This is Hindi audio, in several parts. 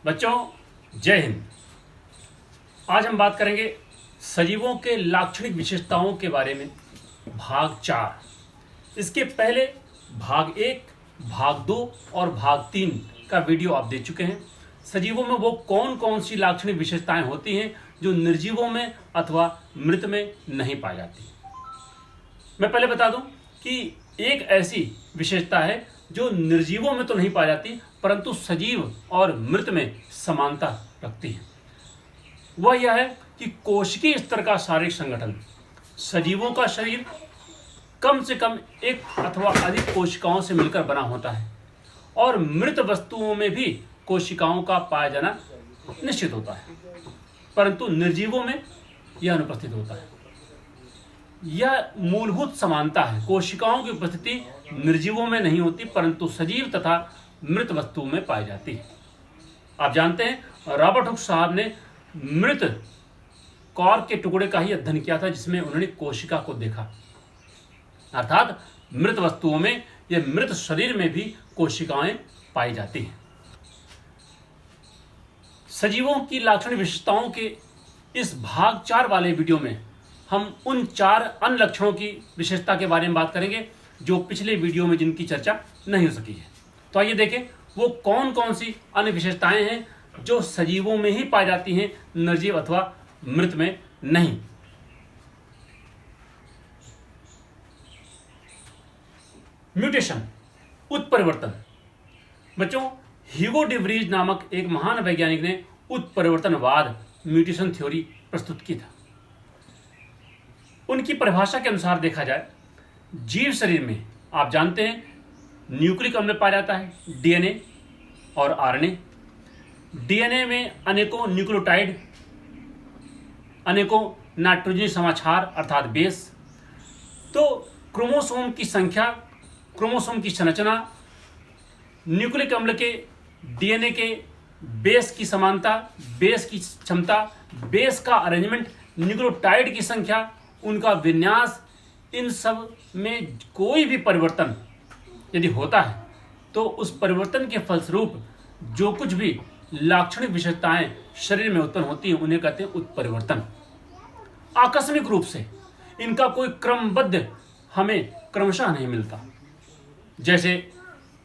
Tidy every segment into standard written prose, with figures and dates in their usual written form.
बच्चों, जय हिंद। आज हम बात करेंगे सजीवों के लाक्षणिक विशेषताओं के बारे में, भाग 4। इसके पहले भाग 1, भाग 2 और भाग 3 का वीडियो आप दे चुके हैं। सजीवों में वो कौन कौन सी लाक्षणिक विशेषताएं होती हैं जो निर्जीवों में अथवा मृत में नहीं पाई जाती। मैं पहले बता दूं कि एक ऐसी विशेषता है जो निर्जीवों में तो नहीं पाई जाती परंतु सजीव और मृत में समानता रखती है। वह यह है कि कोशिकीय स्तर का शारीरिक संगठन। सजीवों का शरीर कम से कम एक अथवा अधिक कोशिकाओं से मिलकर बना होता है और मृत वस्तुओं में भी कोशिकाओं का पाया जाना निश्चित होता है, परंतु निर्जीवों में यह अनुपस्थित होता है। यह मूलभूत समानता है। कोशिकाओं की उपस्थिति निर्जीवों में नहीं होती परंतु सजीव तथा मृत वस्तुओं में पाई जाती है। आप जानते हैं रॉबर्ट हुक साहब ने मृत कॉर्क के टुकड़े का ही अध्ययन किया था जिसमें उन्होंने कोशिका को देखा, अर्थात मृत वस्तुओं में या मृत शरीर में भी कोशिकाएं पाई जाती हैं। सजीवों की लाक्षणिक विशेषताओं के इस भाग 4 वाले वीडियो में हम उन 4 अन्य लक्षणों की विशेषता के बारे में बात करेंगे जो पिछले वीडियो में जिनकी चर्चा नहीं हो सकी है। तो आइए देखें वो कौन कौन सी अन्य विशेषताएं हैं जो सजीवों में ही पाई जाती हैं, निर्जीव अथवा मृत में नहीं। म्यूटेशन, उत्परिवर्तन। बच्चों, ह्यूगो डी व्रीज नामक एक महान वैज्ञानिक ने उत्परिवर्तनवाद, म्यूटेशन थ्योरी प्रस्तुत की था। उनकी परिभाषा के अनुसार देखा जाए, जीव शरीर में आप जानते हैं न्यूक्लिक अम्ल पाया जाता है, डीएनए और आरएनए। डीएनए में अनेकों न्यूक्लियोटाइड, अनेकों नाइट्रोजनी समाक्षार अर्थात बेस। तो क्रोमोसोम की संख्या, क्रोमोसोम की संरचना, न्यूक्लिक अम्ल के डीएनए के बेस की समानता, बेस की क्षमता, बेस का अरेंजमेंट, न्यूक्लियोटाइड की संख्या, उनका विन्यास, इन सब में कोई भी परिवर्तन यदि होता है तो उस परिवर्तन के फलस्वरूप जो कुछ भी लाक्षणिक विशेषताएं शरीर में उत्पन्न होती हैं उन्हें कहते हैं उत्परिवर्तन। आकस्मिक रूप से इनका कोई क्रमबद्ध हमें क्रमशः नहीं मिलता। जैसे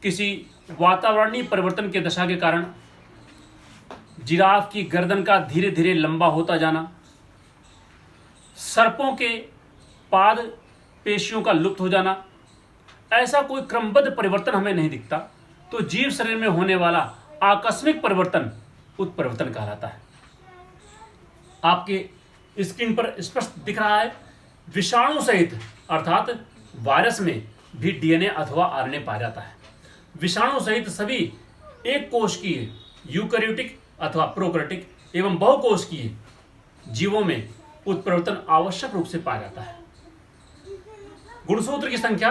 किसी वातावरणीय परिवर्तन के दशा के कारण जिराफ की गर्दन का धीरे धीरे लंबा होता जाना, सर्पों के पाद पेशियों का लुप्त हो जाना, ऐसा कोई क्रमबद्ध परिवर्तन हमें नहीं दिखता। तो जीव शरीर में होने वाला आकस्मिक परिवर्तन उत्परिवर्तन कहलाता है। आपके स्क्रीन पर स्पष्ट दिख रहा है, विषाणु सहित अर्थात वायरस में भी डीएनए अथवा आरएनए पाया जाता है। विषाणु सहित सभी एक कोशिकीय, यूकैरियोटिक अथवा प्रोकैरियोटिक एवं बहुकोशिकीय जीवों में उत्परिवर्तन आवश्यक रूप से पाया जाता है। गुणसूत्र की संख्या,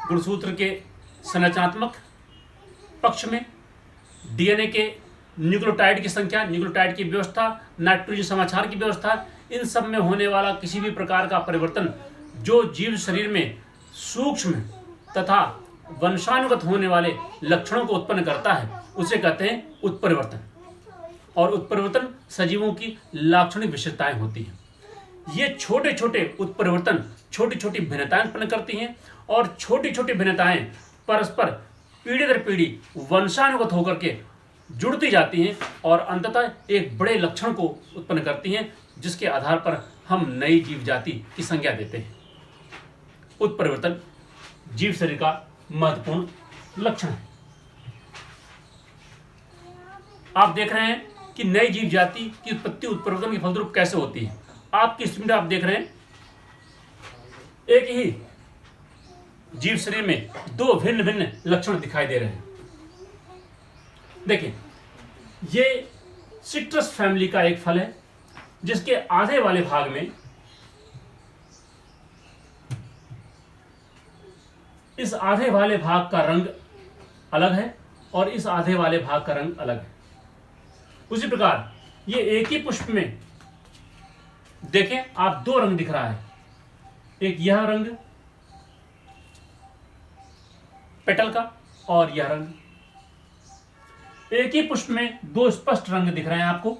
गुणसूत्र के संरचनात्मक पक्ष में डीएनए के न्यूक्लियोटाइड की संख्या, न्यूक्लियोटाइड की व्यवस्था, नाइट्रोजन समाक्षार की व्यवस्था, इन सब में होने वाला किसी भी प्रकार का परिवर्तन जो जीव शरीर में सूक्ष्म तथा वंशानुगत होने वाले लक्षणों को उत्पन्न करता है उसे कहते हैं उत्परिवर्तन। और उत्परिवर्तन सजीवों की लाक्षणिक विशेषताएं होती हैं। ये छोटे छोटे उत्परिवर्तन छोटी छोटी भिन्नताएं उत्पन्न करती हैं और छोटी छोटी भिन्नताएं परस्पर पीढ़ी दर पीढ़ी वंशानुगत होकर के जुड़ती जाती हैं और अंततः एक बड़े लक्षण को उत्पन्न करती हैं जिसके आधार पर हम नई जीव जाति की संज्ञा देते हैं। उत्परिवर्तन जीव शरीर का महत्वपूर्ण लक्षण है। आप देख रहे हैं कि नई जीव जाति की उत्पत्ति उत्परिवर्तन के फलस्वरूप कैसे होती है। आपकी स्क्रीन पर आप देख रहे हैं एक ही जीव शरीर में 2 भिन्न भिन्न लक्षण दिखाई दे रहे हैं। देखिए, ये सिट्रस फैमिली का एक फल है जिसके आधे वाले भाग में इस आधे वाले भाग का रंग अलग है और इस आधे वाले भाग का रंग अलग है। उसी प्रकार ये एक ही पुष्प में देखें आप 2 रंग दिख रहा है, एक यह रंग पेटल का और यह रंग। एक ही पुष्प में दो स्पष्ट रंग दिख रहे हैं आपको,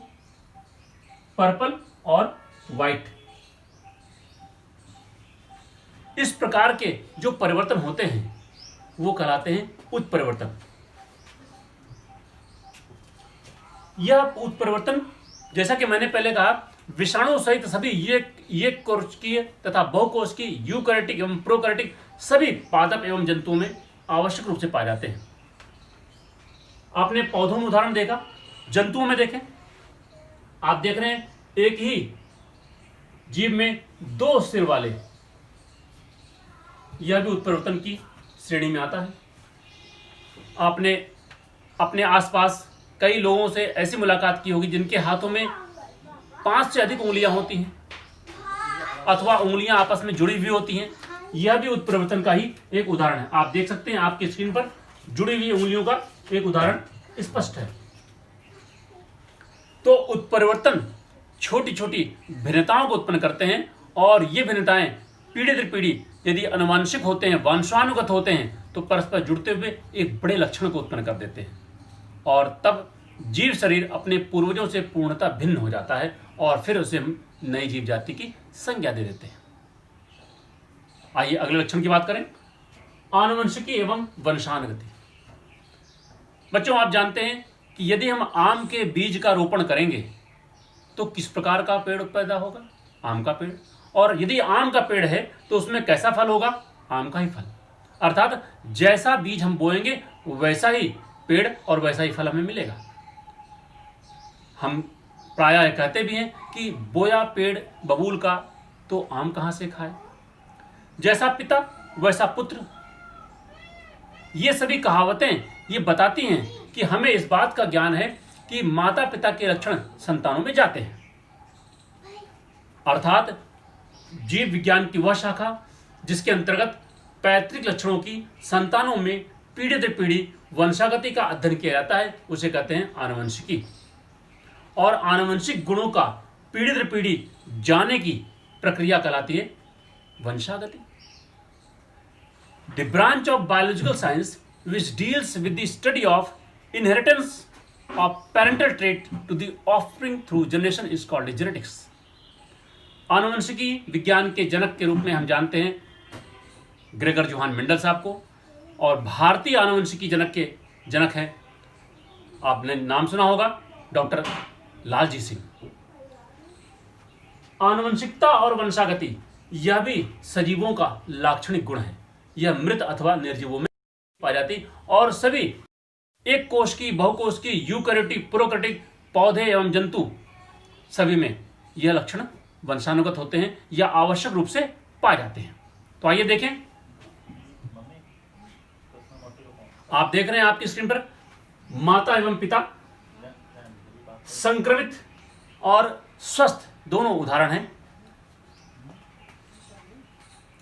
पर्पल और व्हाइट। इस प्रकार के जो परिवर्तन होते हैं वो कहलाते हैं उत्परिवर्तन। यह उत्परिवर्तन, जैसा कि मैंने पहले कहा, विषाणु सहित सभी एक कोशिकीय तथा बहुकोशिकीय यूकैरियोटिक एवं प्रोकैरियोटिक सभी पादप एवं जंतुओं में आवश्यक रूप से पाए जाते हैं। आपने पौधों में उदाहरण देखा, जंतुओं में देखें, आप देख रहे हैं एक ही जीव में दो सिर वाले, यह भी उत्परिवर्तन की श्रेणी में आता है। आपने अपने आसपास कई लोगों से ऐसी मुलाकात की होगी जिनके हाथों में 5 से अधिक उंगलियां होती हैं अथवा उंगलियां आपस में जुड़ी हुई होती हैं। यह भी उत्परिवर्तन का ही एक उदाहरण है। आप देख सकते हैं आपकी स्क्रीन पर जुड़ी हुई उंगलियों का एक उदाहरण स्पष्ट है। तो उत्परिवर्तन छोटी छोटी भिन्नताओं को उत्पन्न करते हैं और ये भिन्नताएं पीढ़ी दर पीढ़ी यदि आनुवंशिक होते हैं, वंशानुगत होते हैं, तो परस्पर जुड़ते हुए एक बड़े लक्षण को उत्पन्न कर देते हैं और तब जीव शरीर अपने पूर्वजों से पूर्णतः भिन्न हो जाता है और फिर उसे हम नई जीव जाति की संज्ञा दे देते हैं। आइए अगले लक्षण की बात करें, आनुवंशिकी एवं वंशानुगति। बच्चों, आप जानते हैं कि यदि हम आम के बीज का रोपण करेंगे तो किस प्रकार का पेड़ पैदा होगा? आम का पेड़। और यदि आम का पेड़ है तो उसमें कैसा फल होगा? आम का ही फल। अर्थात जैसा बीज हम बोएंगे वैसा ही पेड़ और वैसा ही फल हमें मिलेगा। हम प्रायः कहते भी हैं कि बोया पेड़ बबूल का तो आम कहां से खाए, जैसा पिता वैसा पुत्र। ये सभी कहावतें ये बताती हैं कि हमें इस बात का ज्ञान है कि माता पिता के लक्षण संतानों में जाते हैं। अर्थात जीव विज्ञान की वह शाखा जिसके अंतर्गत पैतृक लक्षणों की संतानों में पीढ़ी दर पीढ़ी वंशागति का अध्ययन किया जाता है, उसे कहते हैं आनुवंशिकी। और आनुवंशिक गुणों का पीढ़ी दर पीढ़ी जाने की प्रक्रिया कहलाती है वंशागति। The branch of biological science which deals with the study of inheritance of parental trait to the offspring through generation is called genetics। आनुवंशिकी विज्ञान के जनक के रूप में हम जानते हैं ग्रेगर जोहान मेंडल साहब को, और भारतीय आनुवंशिकी जनक हैं, आपने नाम सुना होगा, डॉक्टर लालजी सिंह। आनुवंशिकता और वंशागति यह भी सजीवों का लाक्षणिक गुण है। यह मृत अथवा निर्जीवों में पाई जाती और सभी एक कोश की, बहुकोश की, यूकैरियोटिक, प्रोकैरियोटिक पौधे एवं जंतु सभी में यह लक्षण वंशानुगत होते हैं या आवश्यक रूप से पाए जाते हैं। तो आइए देखें, आप देख रहे हैं आपकी स्क्रीन पर माता एवं पिता संक्रमित और स्वस्थ दोनों उदाहरण हैं।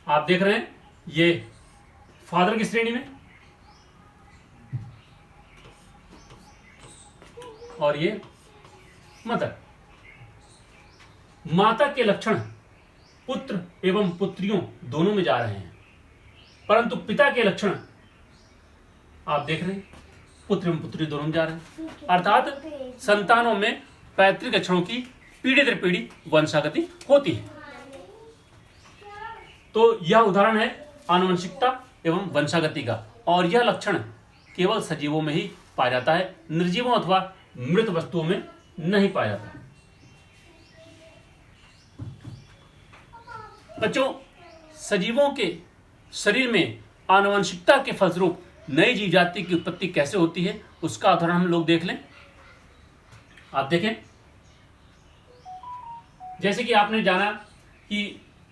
आप देख रहे हैं ये फादर की श्रेणी में और ये मदर। माता के लक्षण पुत्र एवं पुत्रियों दोनों में जा रहे हैं, परंतु पिता के लक्षण आप देख रहे हैं पुत्र एवं पुत्री दोनों में जा रहे हैं। अर्थात संतानों में पैतृक लक्षणों की पीढ़ी दर पीढ़ी वंशागति होती है। तो यह उदाहरण है आनुवंशिकता एवं वंशागति का, और यह लक्षण केवल सजीवों में ही पाया जाता है, निर्जीवों अथवा मृत वस्तुओं में नहीं पाया जाता। बच्चों, सजीवों के शरीर में आनुवंशिकता के फलस्वरूप नई जीव जाति की उत्पत्ति कैसे होती है उसका उदाहरण हम लोग देख लें। आप देखें, जैसे कि आपने जाना कि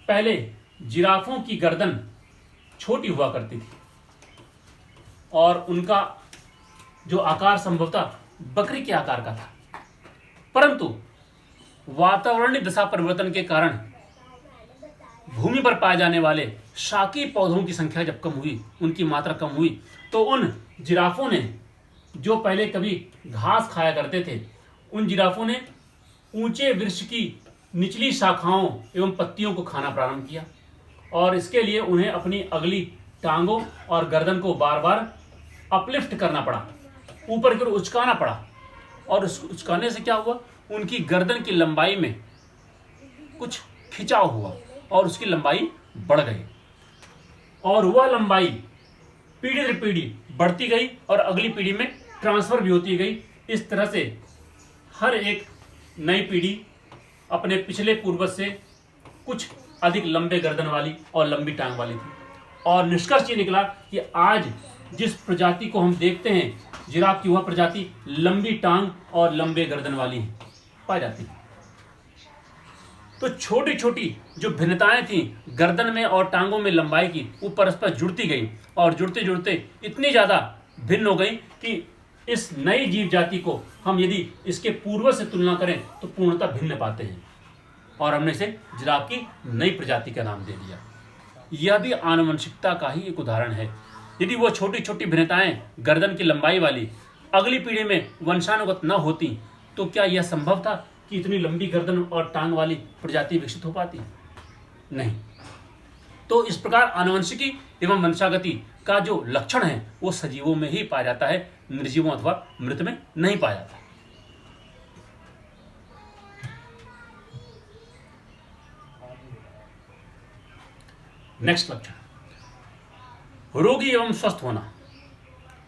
पहले जिराफों की गर्दन छोटी हुआ करती थी और उनका जो आकार संभवतः बकरी के आकार का था, परंतु वातावरणीय दशा परिवर्तन के कारण भूमि पर पाए जाने वाले शाकीय पौधों की संख्या जब कम हुई, उनकी मात्रा कम हुई, तो उन जिराफों ने, जो पहले कभी घास खाया करते थे, उन जिराफों ने ऊंचे वृक्ष की निचली शाखाओं एवं पत्तियों को खाना प्रारंभ किया और इसके लिए उन्हें अपनी अगली टांगों और गर्दन को बार बार अपलिफ्ट करना पड़ा। ऊपर की ओर उचकाना पड़ा, और उस उचकाने से क्या हुआ, उनकी गर्दन की लंबाई में कुछ खिंचाव हुआ और उसकी लंबाई बढ़ गई, और वह लंबाई पीढ़ी दर पीढ़ी बढ़ती गई और अगली पीढ़ी में ट्रांसफर भी होती गई। इस तरह से हर एक नई पीढ़ी अपने पिछले पूर्वज से कुछ अधिक लंबे गर्दन वाली और लंबी टांग वाली थी, और निष्कर्ष ये निकला कि आज जिस प्रजाति को हम देखते हैं जिराफ की, वह प्रजाति लंबी टांग और लंबे गर्दन वाली पाई जाती है। तो छोटी छोटी जो भिन्नताएं थी गर्दन में और टांगों में लंबाई की, वो परस्पर जुड़ती गई और जुड़ते जुड़ते इतनी ज़्यादा भिन्न हो गई कि इस नई जीव जाति को हम यदि इसके पूर्वज से तुलना करें तो पूर्णतः भिन्न पाते हैं, और हमने इसे जिराफ की नई प्रजाति का नाम दे दिया। यह भी आनुवंशिकता का ही एक उदाहरण है। यदि वो छोटी छोटी भिन्नताएं गर्दन की लंबाई वाली अगली पीढ़ी में वंशानुगत न होती तो क्या यह संभव था कि इतनी लंबी गर्दन और टांग वाली प्रजाति विकसित हो पाती? नहीं। तो इस प्रकार आनुवंशिकी एवं वंशागति का जो लक्षण है वो सजीवों में ही पाया जाता है, निर्जीवों अथवा मृत में नहीं पाया जाता। नेक्स्ट लक्षण, रोगी एवं स्वस्थ होना।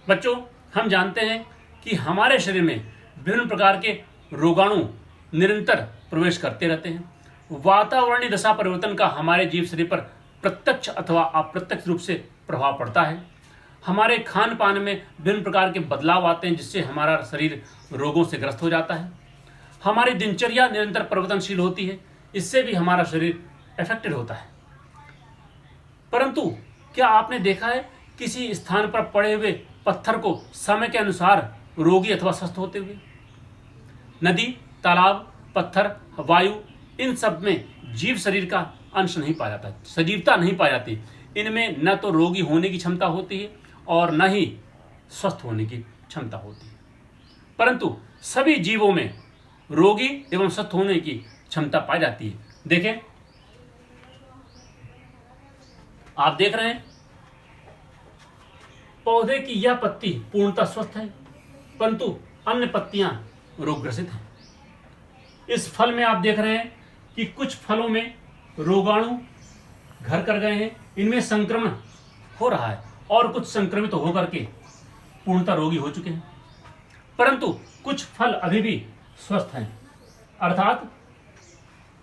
बच्चों, हम जानते हैं कि हमारे शरीर में विभिन्न प्रकार के रोगाणु निरंतर प्रवेश करते रहते हैं। वातावरणीय दशा परिवर्तन का हमारे जीव शरीर पर प्रत्यक्ष अथवा अप्रत्यक्ष रूप से प्रभाव पड़ता है। हमारे खान पान में विभिन्न प्रकार के बदलाव आते हैं जिससे हमारा शरीर रोगों से ग्रस्त हो जाता है। हमारी दिनचर्या निरंतर परिवर्तनशील होती है, इससे भी हमारा शरीर अफेक्टेड होता है। परंतु क्या आपने देखा है किसी स्थान पर पड़े हुए पत्थर को समय के अनुसार रोगी अथवा स्वस्थ होते हुए? नदी, तालाब, पत्थर, वायु, इन सब में जीव शरीर का अंश नहीं पाया जाता, सजीवता नहीं पाई जाती। इनमें न तो रोगी होने की क्षमता होती है और न ही स्वस्थ होने की क्षमता होती है, परंतु सभी जीवों में रोगी एवं स्वस्थ होने की क्षमता पाई जाती है। देखें, आप देख रहे हैं पौधे की यह पत्ती पूर्णतः स्वस्थ है, परंतु अन्य पत्तियां रोगग्रसित हैं। इस फल में आप देख रहे हैं कि कुछ फलों में रोगाणु घर कर गए हैं, इनमें संक्रमण हो रहा है और कुछ संक्रमित होकर के पूर्णतः रोगी हो चुके हैं, परंतु कुछ फल अभी भी स्वस्थ हैं। अर्थात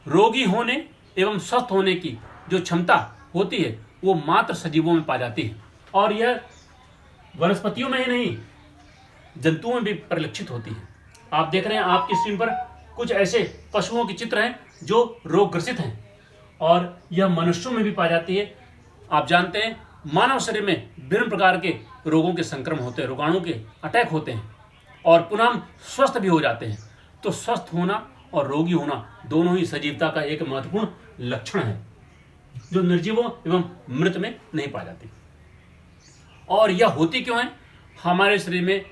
रोगी होने एवं स्वस्थ होने की जो क्षमता होती है वो मात्र सजीवों में पाई जाती है, और यह वनस्पतियों में ही नहीं जंतुओं में भी परिलक्षित होती है। आप देख रहे हैं आपकी स्क्रीन पर कुछ ऐसे पशुओं के चित्र हैं जो रोगग्रसित हैं, और यह मनुष्यों में भी पाई जाती है। आप जानते हैं मानव शरीर में विभिन्न प्रकार के रोगों के संक्रमण होते हैं, रोगाणु के अटैक होते हैं और पुनः हम स्वस्थ भी हो जाते हैं। तो स्वस्थ होना और रोगी होना दोनों ही सजीवता का एक महत्वपूर्ण लक्षण है जो निर्जीवों एवं मृत में नहीं पाई जाती। और यह होती क्यों है? हमारे शरीर में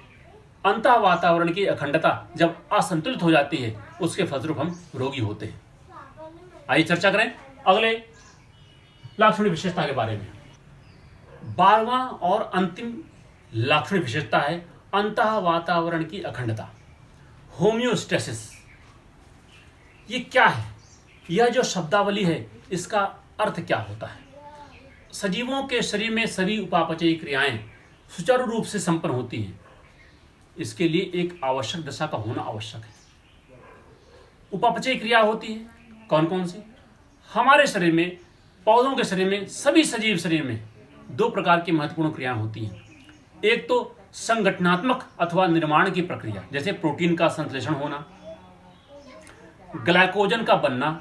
अंतः वातावरण की अखंडता जब असंतुलित हो जाती है उसके फलस्वरूप हम रोगी होते हैं। आइए चर्चा करें अगले लाक्षणिक विशेषता के बारे में। 12वां और अंतिम लाक्षणिक विशेषता है अंतः वातावरण की अखंडता, होम्योस्टेसिस। ये क्या है? यह जो शब्दावली है इसका अर्थ क्या होता है? सजीवों के शरीर में सभी उपापचयी क्रियाएं सुचारू रूप से संपन्न होती हैं, इसके लिए एक आवश्यक दशा का होना आवश्यक है। उपापचयी क्रिया होती है कौन कौन सी? हमारे शरीर में, पौधों के शरीर में, सभी सजीव शरीर में 2 प्रकार की महत्वपूर्ण क्रियाएं होती हैं। एक तो संगठनात्मक अथवा निर्माण की प्रक्रिया, जैसे प्रोटीन का संश्लेषण होना, ग्लाइकोजन का बनना,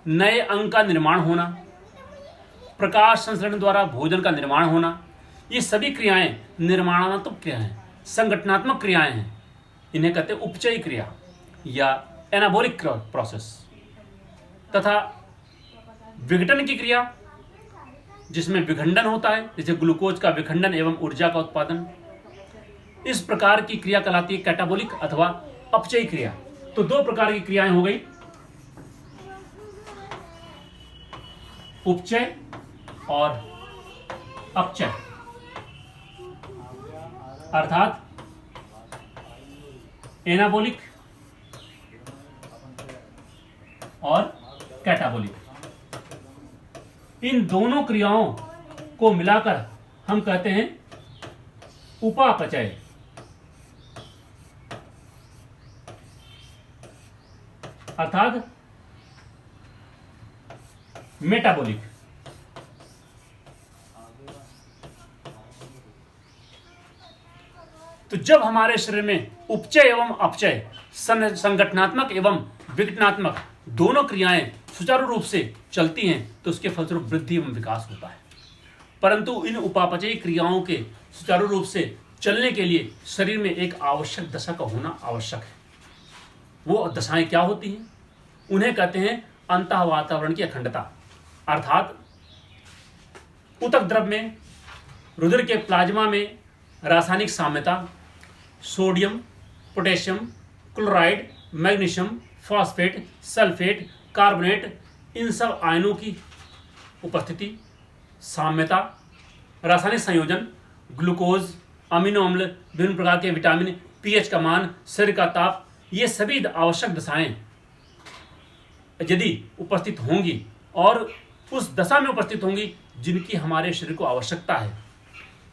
नए अंग का निर्माण होना, प्रकाश संश्लेषण द्वारा भोजन का निर्माण होना। ये सभी क्रियाएं निर्माणात्मक क्रियाएं हैं, संगठनात्मक क्रियाएं हैं। इन्हें कहते हैं उपचयी क्रिया या एनाबॉलिक प्रोसेस। तथा विघटन की क्रिया जिसमें विखंडन होता है, जैसे ग्लूकोज का विखंडन एवं ऊर्जा का उत्पादन। इस प्रकार की क्रिया कहलाती है कैटाबॉलिक अथवा अपचयी क्रिया। तो 2 प्रकार की क्रियाएं हो गई, उपचय और अपचय। अर्थात एनाबॉलिक और कैटाबॉलिक। इन दोनों क्रियाओं को मिलाकर हम कहते हैं उपापचय। अर्थात मेटाबॉलिक। तो जब हमारे शरीर में उपचय एवं अपचय, संगठनात्मक एवं विघटनात्मक दोनों क्रियाएं सुचारू रूप से चलती हैं तो उसके फलस्वरूप वृद्धि एवं विकास होता है। परंतु इन उपापचयी क्रियाओं के सुचारू रूप से चलने के लिए शरीर में एक आवश्यक दशा का होना आवश्यक है। वो दशाएं क्या होती हैं? उन्हें कहते हैं अंतः वातावरण की अखंडता। अर्थात ऊतक द्रव में, रुधिर के प्लाज्मा में रासायनिक साम्यता, sodium, potassium, chloride, magnesium, phosphate, sulphate, carbonate, इन सब आयनों की उपस्थिति, साम्यता, रासायनिक संयोजन, ग्लूकोज, अमीनो अम्ल, विभिन्न प्रकार के विटामिन, पीएच का मान, शरीर का ताप, ये सभी आवश्यक दशाएं यदि उपस्थित होंगी और उस दशा में उपस्थित होंगी जिनकी हमारे शरीर को आवश्यकता है,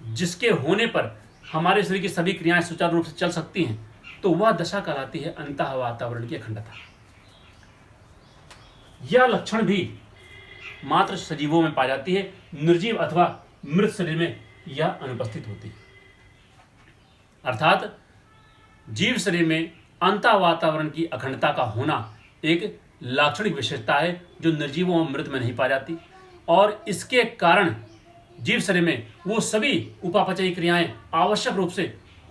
जिसके होने पर हमारे शरीर की सभी क्रियाएं सुचारू रूप से चल सकती हैं, तो वह दशा कहलाती है अंतः वातावरण की अखंडता। यह लक्षण भी मात्र सजीवों में पाई जाती है, निर्जीव अथवा मृत शरीर में यह अनुपस्थित होती है। अर्थात जीव शरीर में अंतः वातावरण की अखंडता का होना एक लाक्षणिक विशेषता है जो निर्जीवों और मृत में नहीं पाई जाती, और इसके कारण जीव शरीर में वो सभी उपापचयी क्रियाएं आवश्यक रूप से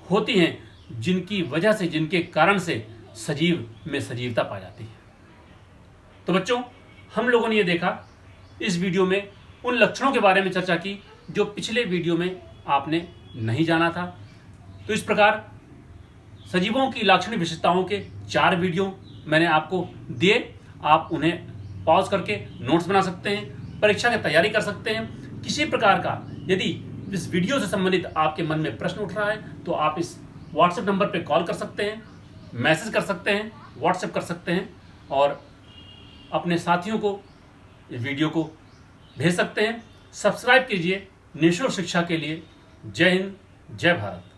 होती हैं जिनकी वजह से, जिनके कारण से सजीव में सजीवता पाई जाती है। तो बच्चों, हम लोगों ने ये देखा इस वीडियो में उन लक्षणों के बारे में चर्चा की जो पिछले वीडियो में आपने नहीं जाना था। तो इस प्रकार सजीवों की लाक्षणिक विशेषताओं के 4 वीडियो मैंने आपको दिए। आप उन्हें पॉज करके नोट्स बना सकते हैं, परीक्षा की तैयारी कर सकते हैं। किसी प्रकार का यदि इस वीडियो से संबंधित आपके मन में प्रश्न उठ रहा है तो आप इस व्हाट्सएप नंबर पर कॉल कर सकते हैं, मैसेज कर सकते हैं, व्हाट्सएप कर सकते हैं और अपने साथियों को इस वीडियो को भेज सकते हैं। सब्सक्राइब कीजिए निःशुल्क शिक्षा के लिए। जय हिंद, जय भारत।